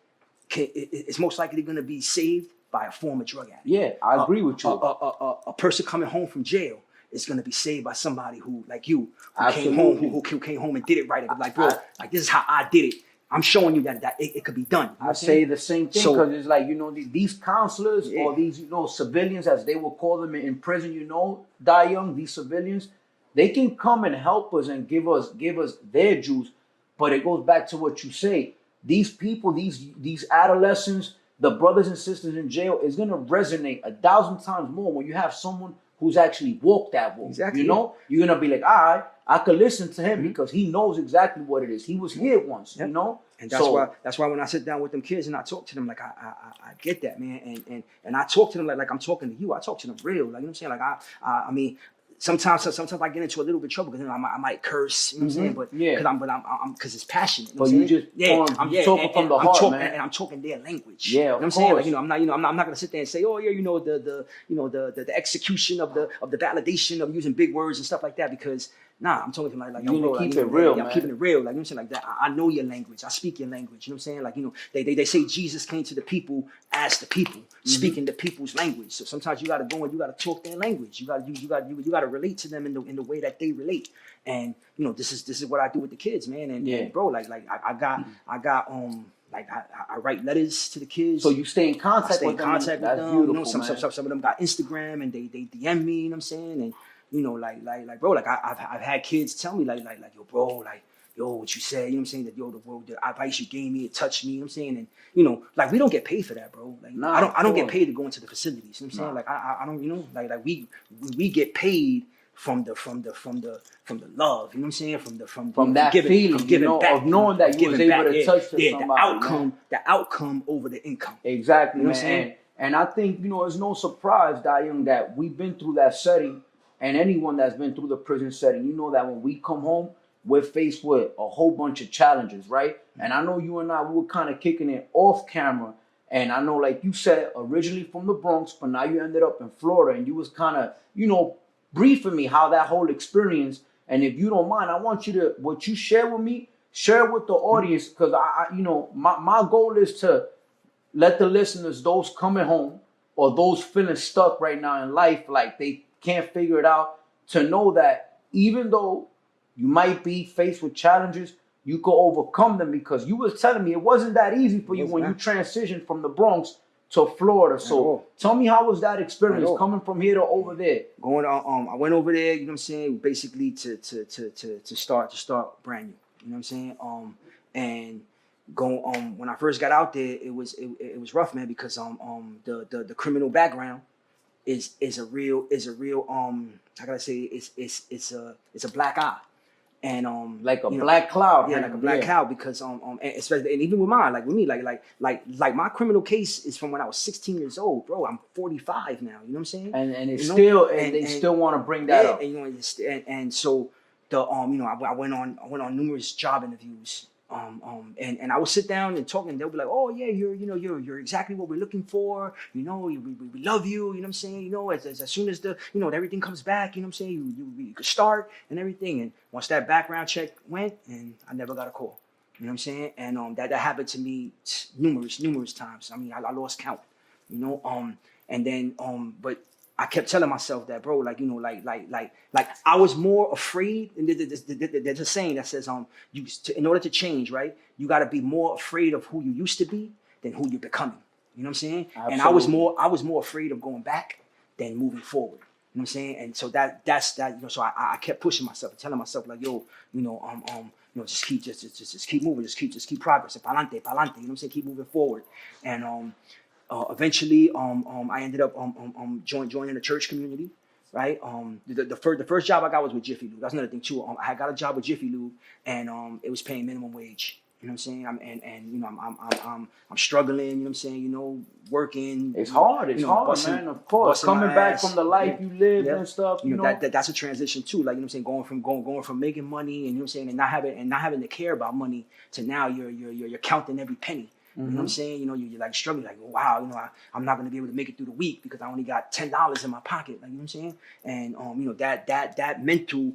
is most likely going to be saved by a former drug addict. Yeah, I agree with you. A person coming home from jail is going to be saved by somebody who, like you, who came home and did it right. Like, bro, like this is how I did it. I'm showing you that it could be done. You know I say the same thing because it's like, you know, these counselors or these, you know, civilians, as they will call them in prison, you know, DieYoung, these civilians, they can come and help us and give us their juice. But it goes back to what you say. These people, these adolescents, the brothers and sisters in jail is going to resonate 1,000 times more when you have someone who's actually walked that walk. Exactly. You know, you're going to be like, all right, I could listen to him because he knows exactly what it is. He was here once, you know? And that's why when I sit down with them kids and I talk to them, like I get that, man. And I talk to them like I'm talking to you. I talk to them real. Like, you know what I'm saying? Like I mean, sometimes I get into a little bit of trouble because, you know, I might curse, you know what I'm saying? But because it's passionate. You know but you just talking from the heart, man. And I'm talking their language. Yeah, you know what I'm saying? Like, you know, I'm not gonna sit there and say, oh yeah, you know, the execution of the validation of using big words and stuff like that, because nah, I'm talking like you know, keep it real, man. I'm keeping it real, like, you know what I'm saying, like that. I know your language. I speak your language. You know what I'm saying? Like, you know, they say Jesus came to the people as the people, speaking the people's language. So sometimes you got to go and you got to talk their language. You got to relate to them in the way that they relate. And you know, this is what I do with the kids, man. And bro, like I got like I write letters to the kids. So you stay in contact with them. That's beautiful, you know, some of them got Instagram and they DM me, you know what I'm saying? And you know, like bro, like I've had kids tell me like yo, bro, like yo, what you said, you know what I'm saying? That yo, the advice you gave me, it touched me, you know what I'm saying? And you know, like we don't get paid for that, bro. Like I don't get paid to go into the facilities. You know what I'm saying? Like I don't, you know, like we get paid from the love, you know what I'm saying? From that giving, feeling, from giving back, of knowing that you was able to touch somebody. The outcome over the income. Exactly, you know, man. And I think, you know, it's no surprise, DieYoung, that we've been through that setting. And anyone that's been through the prison setting, you know that when we come home, we're faced with a whole bunch of challenges, right? And I know you and I, we were kind of kicking it off camera. And I know, like you said, originally from the Bronx, but now you ended up in Florida. And you was kind of, you know, briefing me how that whole experience. And if you don't mind, I want you to, what you share with me, share with the audience. Because, I you know, my goal is to let the listeners, those coming home or those feeling stuck right now in life, like they can't figure it out, to know that even though you might be faced with challenges, you could overcome them, because you was telling me it wasn't that easy for you when you transitioned from the Bronx to Florida. So tell me, how was that experience coming from here to over there? Going on, I went over there, you know what I'm saying, basically to start brand new. You know what I'm saying? And when I first got out there, it was rough, man, because the criminal background is a real how can I say, it's a black eye, and like a black cloud, like a black cloud, because and especially, and even with mine, like with me, like my criminal case is from when I was 16 years old, bro. I'm 45 now, you know what I'm saying? And it's still, and they still want to bring that up, and you know, and so the you know, I went on numerous job interviews. And I would sit down and talk, and they'll be like, "Oh yeah, you're exactly what we're looking for. You know, we love you. You know what I'm saying? You know, as soon as everything comes back, you know what I'm saying, you could start and everything." And once that background check went, and I never got a call. You know what I'm saying? And that happened to me numerous times. I mean, I lost count. You know, and then but I kept telling myself that, bro, like, you know, like I was more afraid. And there's a saying that says, in order to change, right, you got to be more afraid of who you used to be than who you're becoming. You know what I'm saying? Absolutely. And I was more afraid of going back than moving forward. You know what I'm saying? And so that's that. You know, so I kept pushing myself and telling myself, like, yo, you know, just keep moving, just keep progressing, pa'lante. You know what I'm saying? Keep moving forward. And eventually, I ended up joining the church community, right? The first job I got was with Jiffy Lube. That's another thing too. I got a job with Jiffy Lube, and it was paying minimum wage. You know what I'm saying? And you know, I'm struggling. You know what I'm saying? You know, working. It's hard. It's hard, man. Of course, coming back from the life you lived and stuff. You know, that's a transition too. Like, you know what I'm saying? Going from making money, and you know what I'm saying, and not having to care about money, to now you're counting every penny. You know what I'm saying? You know, you're like struggling, like, wow, you know, I'm not gonna be able to make it through the week because I only got $10 in my pocket. Like, you know what I'm saying? And you know, that mental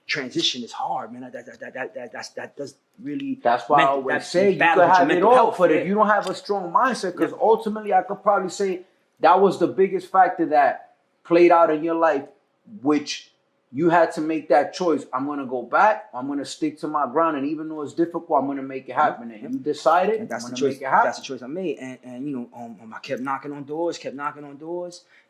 transition is hard, man. That does really. That's why I always say you could have it all, but if you don't have a strong mindset, because ultimately I could probably say that was the biggest factor that played out in your life, which you had to make that choice. I'm gonna go back. I'm gonna stick to my ground, and even though it's difficult, I'm gonna make it happen. And you decided, and that's I'm the gonna choice. make it happen. That's the choice I made. And you know, I kept knocking on doors,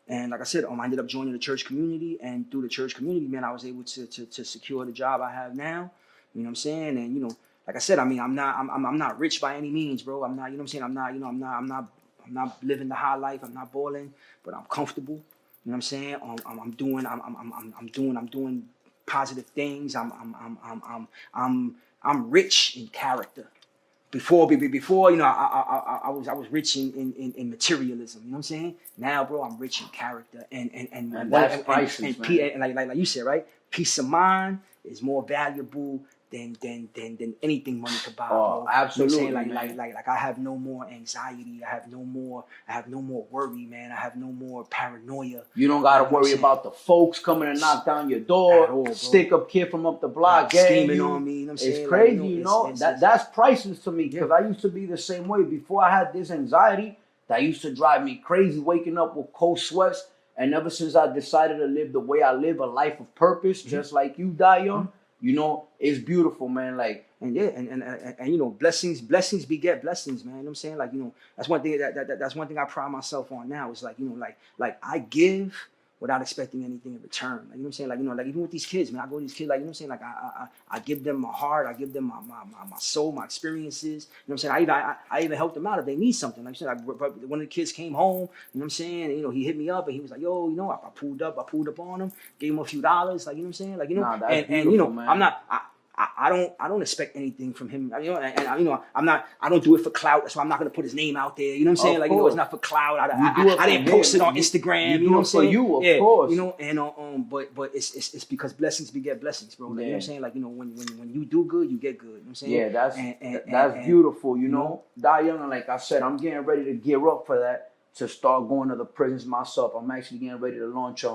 and like I said, I ended up joining the church community, and through the church community, man, I was able to secure the job I have now. You know what I'm saying? And you know, like I said, I mean, I'm not rich by any means, bro. I'm not, you know what I'm saying? I'm not living the high life. I'm not balling, but I'm comfortable. You know what I'm saying? I'm doing positive things. I'm rich in character. Before, you know, I was rich in materialism. You know what I'm saying? Now, bro, I'm rich in character, and that's priceless, and like you said, right? Peace of mind is more valuable than anything money could buy. Oh, bro. absolutely. You know what I'm saying? Like I have no more anxiety. I have no more worry, man. I have no more paranoia. You don't gotta worry about the folks coming to knock down your door, stick up kid from up the block, scheming on me. You know what I'm saying? It's crazy, you know. That's priceless to me because I used to be the same way. Before I had this anxiety, that used to drive me crazy, waking up with cold sweats. And ever since I decided to live the way I live, a life of purpose, just like you, DieYoung, you know, it's beautiful, man. Like, and you know, blessings beget blessings, man. You know what I'm saying? Like, you know, that's one thing that's one thing I pride myself on now. Is like, you know, like I give without expecting anything in return. Like, you know what I'm saying? Like, you know, like even with these kids, man, I go to these kids, like, you know what I'm saying? Like I give them my heart, I give them my soul, my experiences. You know what I'm saying? I even help them out if they need something. Like, like one of the kids came home, you know what I'm saying? And, you know, he hit me up and he was like, yo, you know, I pulled up on him, gave him a few dollars, like, you know what I'm saying? Like, you know, and you know, man. I'm not. I don't expect anything from him. You know, and you know, I don't do it for clout. That's why I'm not gonna put his name out there. You know what I'm saying? Like, you know, it's not for clout. I didn't post it on Instagram. You know what I'm saying? For you, of course. You know, and but it's because blessings beget blessings, bro. Like, you know what I'm saying? Like, you know, when you do good, you get good. You know what I'm saying? Yeah, that's beautiful. You know, DieYoung, like I said, I'm getting ready to gear up for that, to start going to the prisons myself. I'm actually getting ready to launch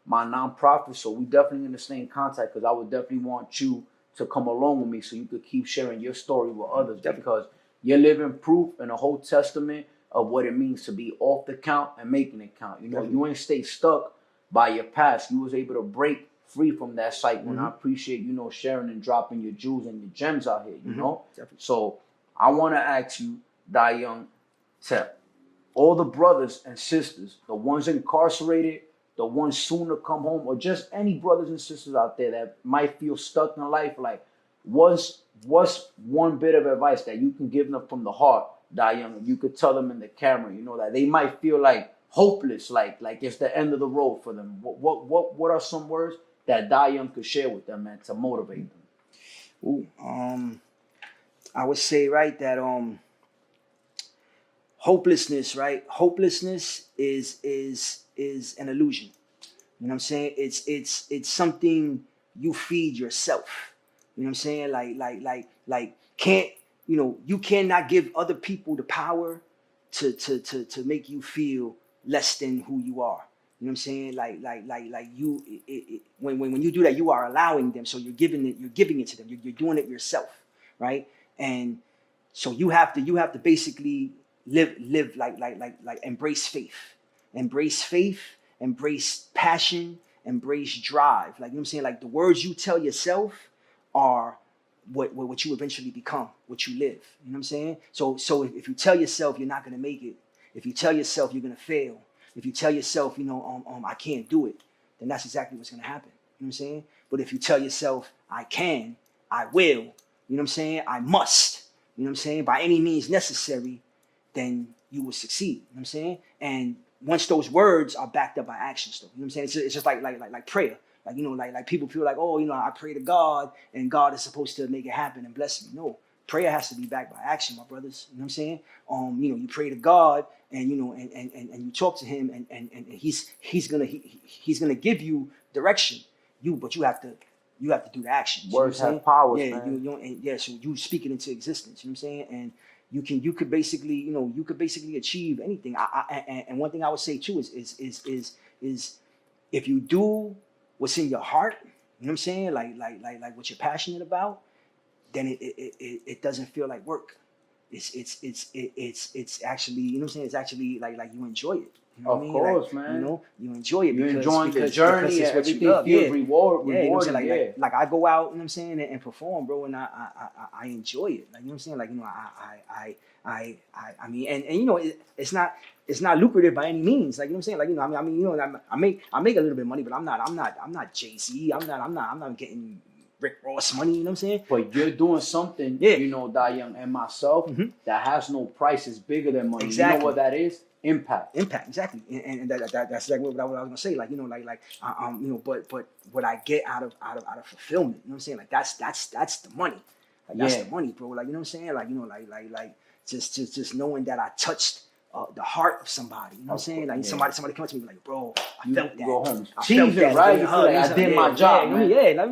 my nonprofit. So we definitely gonna stay in contact because I would definitely want you to come along with me so you could keep sharing your story with others, because you're living proof and a whole testament of what it means to be off the count and making it count. You know, you ain't stay stuck by your past. You was able to break free from that cycle. And I appreciate, you know, sharing and dropping your jewels and your gems out here, you know? So I want to ask you, DieYoung, to all the brothers and sisters, the ones incarcerated, the ones soon to come home, or just any brothers and sisters out there that might feel stuck in life, like, what's one bit of advice that you can give them from the heart, DieYoung? You could tell them in the camera, you know, that they might feel like hopeless, like it's the end of the road for them. What are some words that DieYoung could share with them, man, to motivate them? I would say, right, that hopelessness, right? Hopelessness is an illusion. You know what I'm saying? It's something you feed yourself. You know what I'm saying? Like can't, you know, you cannot give other people the power to make you feel less than who you are. You know what I'm saying? Like you, when you do that, you are allowing them. So you're giving it to them. You're doing it yourself, right? And so you have to basically live like embrace faith, embrace passion, embrace drive. Like, you know what I'm saying? Like, the words you tell yourself are what you eventually become, what you live. You know what I'm saying? So if you tell yourself you're not gonna make it, if you tell yourself you're gonna fail, if you tell yourself, you know, I can't do it, then that's exactly what's gonna happen. You know what I'm saying? But if you tell yourself, I can, I will, you know what I'm saying? I must, you know what I'm saying? By any means necessary, then you will succeed. You know what I'm saying? And once those words are backed up by actions, though, you know what I'm saying? It's just like prayer. Like, you know, like people feel like, oh, you know, I pray to God and God is supposed to make it happen and bless me. No, prayer has to be backed by action, my brothers. You know what I'm saying? You know, you pray to God and, you know, and you talk to him and he's gonna give you direction. But you have to You have to do the actions. Words you know have powers, yeah, man. So you speak it into existence. You know what I'm saying? And you could basically, you could basically achieve anything. And one thing I would say too is if you do what's in your heart, you know what I'm saying? Like what you're passionate about, then it doesn't feel like work. It's actually, you know what I'm saying? It's actually like you enjoy it. You know what I Of mean? course, like, man. You enjoy it You're because enjoying the journey it's and what you everything love. feels Yeah, you know what I'm rewarding. saying? Like I go out, you know what I'm saying, and perform, bro, and I enjoy it. Like, you know what I'm saying? Like, I mean, and it's not lucrative by any means. Like, you know what I'm saying? Like, I make a little bit of money, but I'm not Jay-Z. I'm not getting Rick Ross money. You know what I'm saying? But you're doing something, Yeah. DieYoung and myself, that has no price. Is bigger than money. Exactly. You know what that is? Impact. Exactly, and that's exactly what I was gonna say. Like, but what I get out of fulfillment, you know what I'm saying? Like that's the money. Like that's the money, bro. Like, you know what I'm saying? Like just knowing that I touched the heart of somebody. You know what I'm saying? Like somebody come to me like, bro, I felt that. Go home. I felt that, right? You feel like I did my job, man. And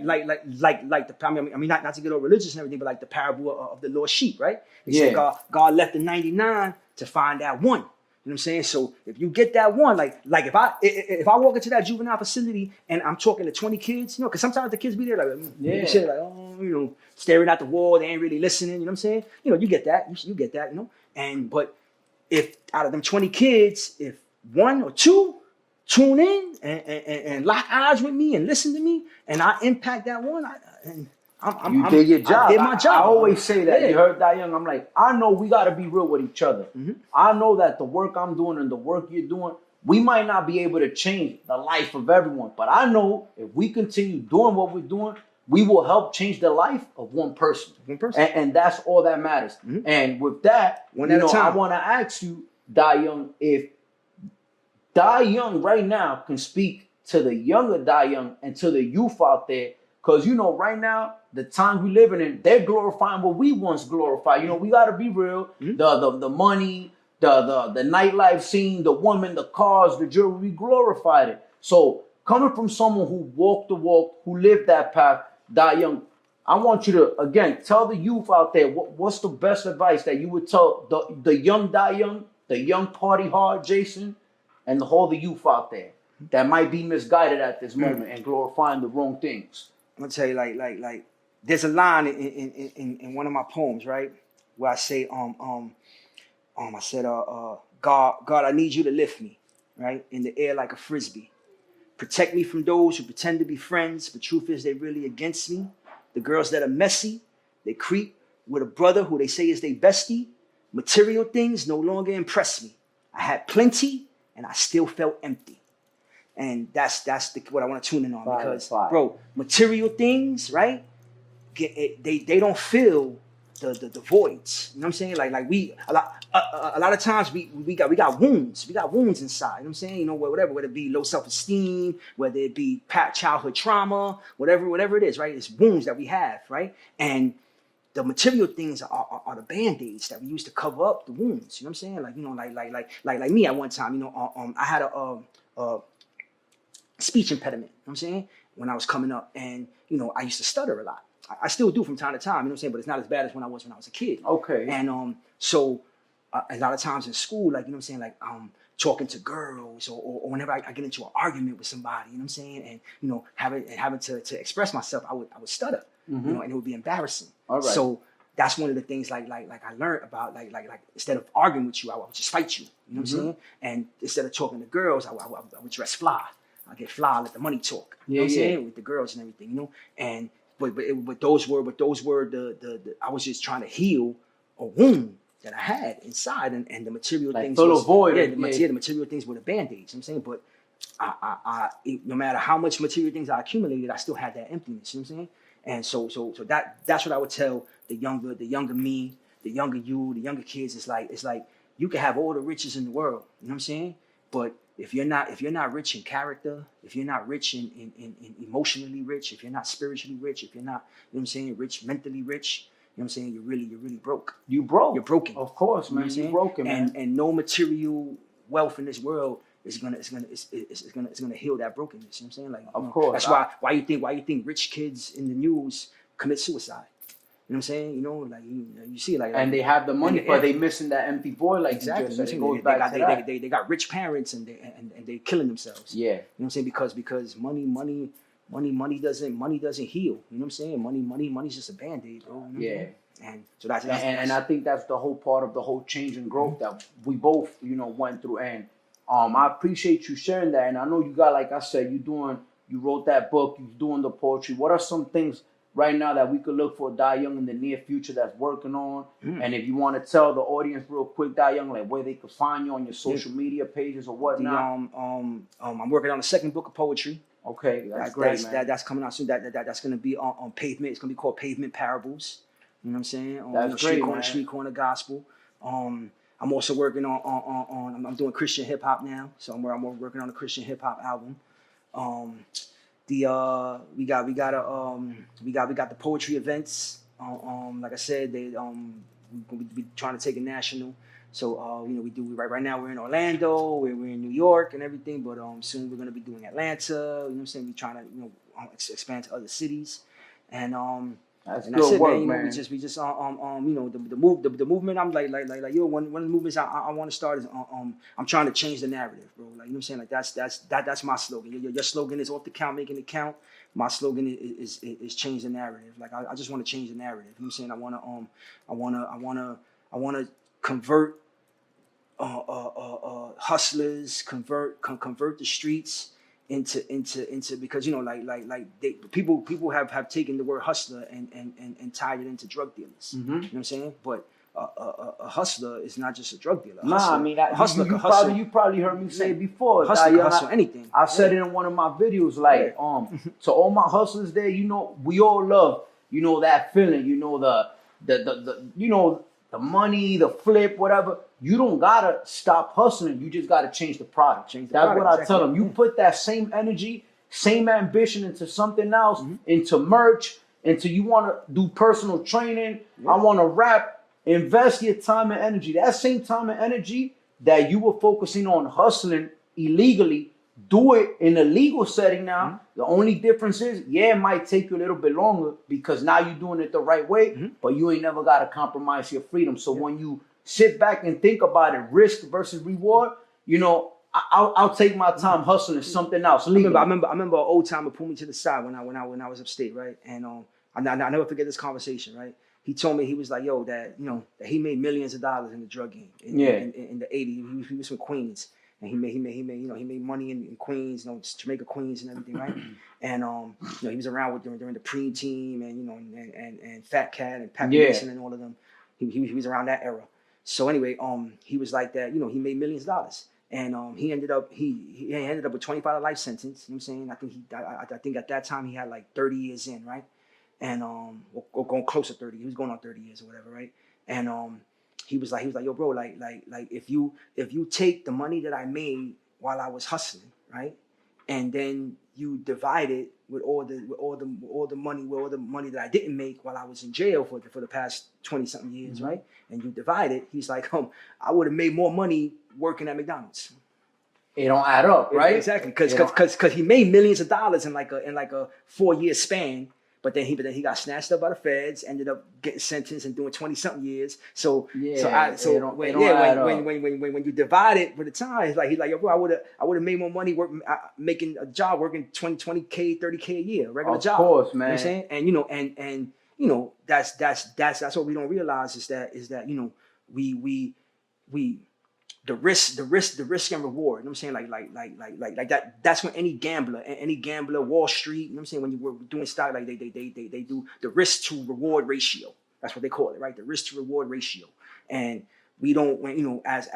like the, I mean, not to get all religious and everything, but like the parable of the lost sheep, right? They said God left the 99 to find that one. You know what I'm saying? So if you get that one, like if I walk into that juvenile facility and I'm talking to 20 kids, because sometimes the kids be there like, shit, like, staring at the wall, they ain't really listening. You know what I'm saying? You get that, you get that, but if out of them 20 kids, if one or two tune in and lock eyes with me and listen to me, and I impact that one, You did your job. I did my job. I always say that. You heard DieYoung. I'm like, I know we got to be real with each other. I know that the work I'm doing and the work you're doing, we might not be able to change the life of everyone, but I know if we continue doing what we're doing, we will help change the life of one person. And that's all that matters. And with that, I want to ask you, DieYoung, if DieYoung right now can speak to the younger DieYoung and to the youth out there, because right now, the times we living in, they're glorifying what we once glorified. We got to be real. The money, the nightlife scene, the woman, the cars, the jewelry, we glorified it. So coming from someone who walked the walk, who lived that path, DieYoung, I want you to, again, tell the youth out there, what's the best advice that you would tell the young DieYoung, the young party hard Jason, and the youth out there that might be misguided at this moment and glorifying the wrong things? I'm gonna tell you, like, there's a line in one of my poems, right, where I say, I said, God, I need you to lift me, right, in the air like a frisbee. Protect me from those who pretend to be friends, but truth is they really against me. The girls that are messy, they creep with a brother who they say is their bestie. Material things no longer impress me. I had plenty, and I still felt empty. And that's what I want to tune in on, because, bro, material things, right? They don't fill the voids. You know what I'm saying? Like we a lot of times we got wounds. We got wounds inside. You know what I'm saying? Whatever, whether it be low self-esteem, whether it be childhood trauma, whatever it is, right? It's wounds that we have, right? And the material things are the band-aids that we use to cover up the wounds. You know what I'm saying? Like me at one time, I had a speech impediment, you know what I'm saying, when I was coming up, and I used to stutter a lot. I still do from time to time, you know what I'm saying, but it's not as bad as when I was a kid. Okay. And so a lot of times in school, like, you know what I'm saying, like talking to girls or whenever I get into an argument with somebody, you know what I'm saying, and having to express myself, I would stutter, and it would be embarrassing. All right. So that's one of the things like I learned about, like instead of arguing with you, I would just fight you. You know what I'm saying? And instead of talking to girls, I would dress fly. I get fly, let the money talk. You know what I'm saying? With the girls and everything, And but those were the I was just trying to heal a wound that I had inside, and the material things. Fill a void. The material things were the band-aids. You know what I'm saying? But I no matter how much material things I accumulated, I still had that emptiness. You know what I'm saying? And so that's what I would tell the younger me, the younger you, the younger kids. It's like you can have all the riches in the world. You know what I'm saying? But if you're not rich in character, if you're not rich in emotionally rich, if you're not spiritually rich, if you're not, you know what I'm saying, rich, mentally rich, you know what I'm saying, you're really broke. You broke. You're broken. Of course, man. You're broken, man. And no material wealth in this world it's gonna heal that brokenness. You know what I'm saying? Like, Of course. that's why you think rich kids in the news commit suicide. You know what I'm saying? You know, like you see, like, and they have the money, but they missing that empty void, like exactly. you just said. It goes back to that. They got rich parents and they killing themselves. Yeah. You know what I'm saying? Because money doesn't heal. You know what I'm saying? Money's just a band-aid, bro. You know Yeah. And so that's and I think that's the whole part of the whole change and growth that we both, went through. And I appreciate you sharing that. And I know you got, like I said, you wrote that book, you're doing the poetry. What are some things right now that we could look for DieYoung in the near future that's working on? And if you want to tell the audience real quick, DieYoung, like where they could find you on your social media pages or whatnot. I'm working on the second book of poetry. Okay, that's great, man. That's coming out soon. That's going to be on Pavement. It's going to be called Pavement Parables. You know what I'm saying? That's great, man. Street corner gospel. I'm also working on I'm doing Christian hip hop now. So I'm working on a Christian hip hop album. We got the poetry events. Like I said, we be trying to take it national. So we do right now we're in Orlando, we're in New York and everything, but soon we're gonna be doing Atlanta. You know what I'm saying? We're trying to expand to other cities, and that's and good that's it, work, man. man. We just the movement. I'm like one of the movements I want to start is I'm trying to change the narrative, bro. Like, you know what I'm saying? Like that's my slogan. Your slogan is off the count, making it count. My slogan is change the narrative. Like, I just want to change the narrative. You know what I'm saying? I want to convert hustlers, convert the streets into because people have taken the word hustler and tied it into drug dealers. Mm-hmm. You know what I'm saying? But a hustler is not just a drug dealer. I mean, you probably heard me say it before. Hustler hustle anything. I said it in one of my videos, like to all my hustlers there, we all love, that feeling, the money, the flip, whatever. You don't gotta stop hustling. You just gotta change the product. That's what I tell them. You put that same energy, same ambition into something else, into merch, into you want to do personal training. I want to rap. Invest your time and energy. That same time and energy that you were focusing on hustling illegally, do it in a legal setting now. The only difference is, it might take you a little bit longer because now you're doing it the right way, but you ain't never got to compromise your freedom. So when you sit back and think about it, risk versus reward, I'll take my time hustling something else. I remember an old timer pulled me to the side when I was upstate, right? And I never forget this conversation, right? He told me, he was like, yo, that he made millions of dollars in the drug game in the 80s. He was from Queens. And he made money in Queens, Jamaica, Queens, and everything, right? And he was around during the Preem team, and Fat Cat and Pat Mason and all of them. He was around that era. So anyway, he was like that. He made millions of dollars, and he ended up with 25 life sentence. You know what I'm saying? I think at that time he had like 30 years in, right? And or going close to 30. He was going on 30 years or whatever, right? And he was like, yo, bro, like if you take the money that I made while I was hustling, right, and then you divide it with all the money that I didn't make while I was in jail for the past 20 something years, right, and you divide it, he's like, I would have made more money working at McDonald's. It don't add up, right? Exactly, because he made millions of dollars in like a 4-year span. But then he got snatched up by the feds, ended up getting sentenced and doing 20-something years. So when you divide it for the time, he's like, yo, bro, I would have made more money making a job working 20K, 30K a year, regular job. Of course, man. You know what I'm saying? And that's what we don't realize is that we the risk and reward. You know what I'm saying? Like that. That's when any gambler, Wall Street. You know what I'm saying? When you were doing stock, like they do the risk to reward ratio. That's what they call it, right? The risk to reward ratio. And we don't, as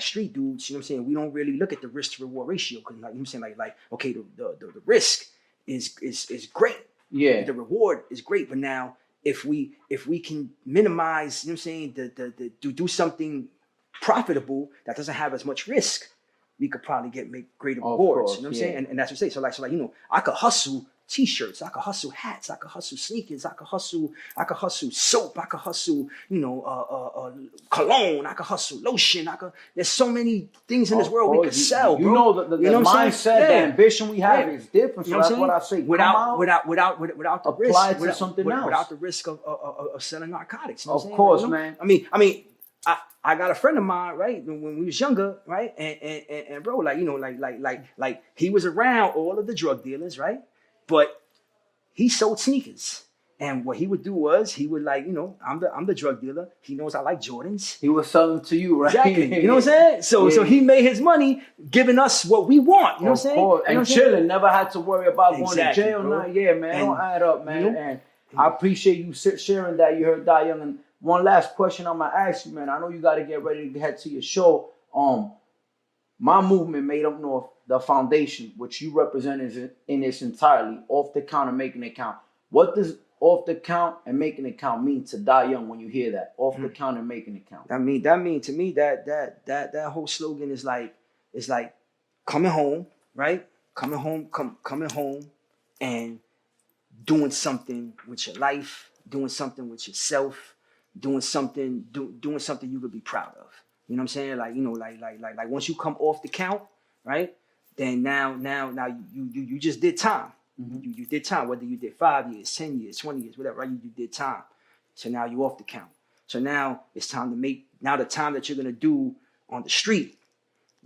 street dudes, you know what I'm saying? We don't really look at the risk to reward ratio because, like, you know what I'm saying, like okay, the risk is great. Yeah. The reward is great, but now if we can minimize, you know what I'm saying, do something profitable that doesn't have as much risk, we could probably make greater rewards. You know what I'm saying? And that's what I'm saying. So like I could hustle T-shirts, I could hustle hats, I could hustle sneakers, I could hustle soap, I could hustle, cologne, I could hustle lotion, there's so many things in this world we could sell, bro. You know the mindset, the ambition we have is different. So that's what I say. Without the risk, apply to something else. Without the risk of selling narcotics. You know of course, man. I mean, I got a friend of mine, right, when we was younger, right, and bro, like he was around all of the drug dealers, right, but he sold sneakers, and what he would do was he would I'm the drug dealer. He knows I like Jordans. He was selling to you, right? Exactly. You know what I'm saying? So he made his money giving us what we want. You know what I'm saying? Course. And chilling, never had to worry about going to jail. Bro. Not yet, man. Don't add up, man. And I appreciate you sharing that. You heard DieYoung. And one last question I'm gonna ask you, man. I know you got to get ready to head to your show. My movement, Made Up North, the foundation, which you represent in its entirely, off the count and making it count. What does off the count and making it count mean to DieYoung when you hear that? Off the count and making it count. That mean to me that whole slogan is like coming home, right? Coming home and doing something with your life, doing something with yourself, doing something you could be proud of. You know what I'm saying? Like once you come off the count, right? Then now you just did time. Mm-hmm. You did time, whether you did 5 years, 10 years, 20 years, whatever, right? You did time. So now you off the count. So now it's time to make, now the time that you're gonna do on the street,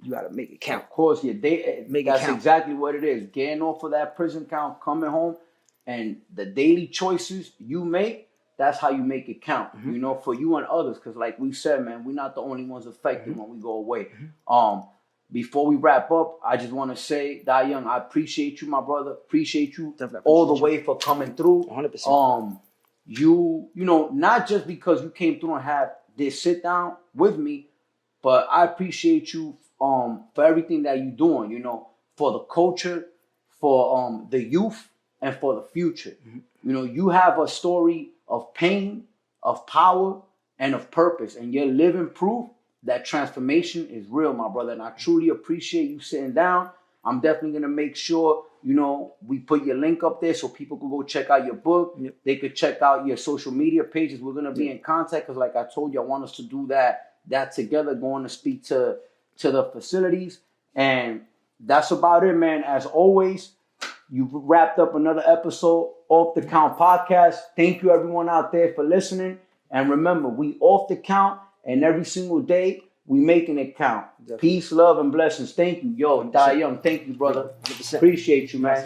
you gotta make it count. Of course, that's exactly what it is. Getting off of that prison count, coming home, and the daily choices you make, that's how you make it count, mm-hmm. For you and others. Because like we said, man, we're not the only ones affected mm-hmm. when we go away. Mm-hmm. Before we wrap up, I just want to say, DieYoung, I appreciate you, my brother. Appreciate you all the way for coming through. 100%. You not just because you came through and had this sit down with me, but I appreciate you for everything that you're doing, for the culture, for the youth, and for the future. Mm-hmm. You have a story of pain, of power, and of purpose, and you're living proof that transformation is real, my brother. And I truly appreciate you sitting down. I'm definitely going to make sure, we put your link up there so people can go check out your book. Yep. They could check out your social media pages. We're going to be in contact because like I told you, I want us to do that together, going to speak to the facilities. And that's about it, man. As always, you've wrapped up another episode Off the Count podcast. Thank you, everyone out there, for listening. And remember, we off the count. And every single day, we making it count. Definitely. Peace, love, and blessings. Thank you. Yo, DieYoung, thank you, brother. 100%. Appreciate you, man.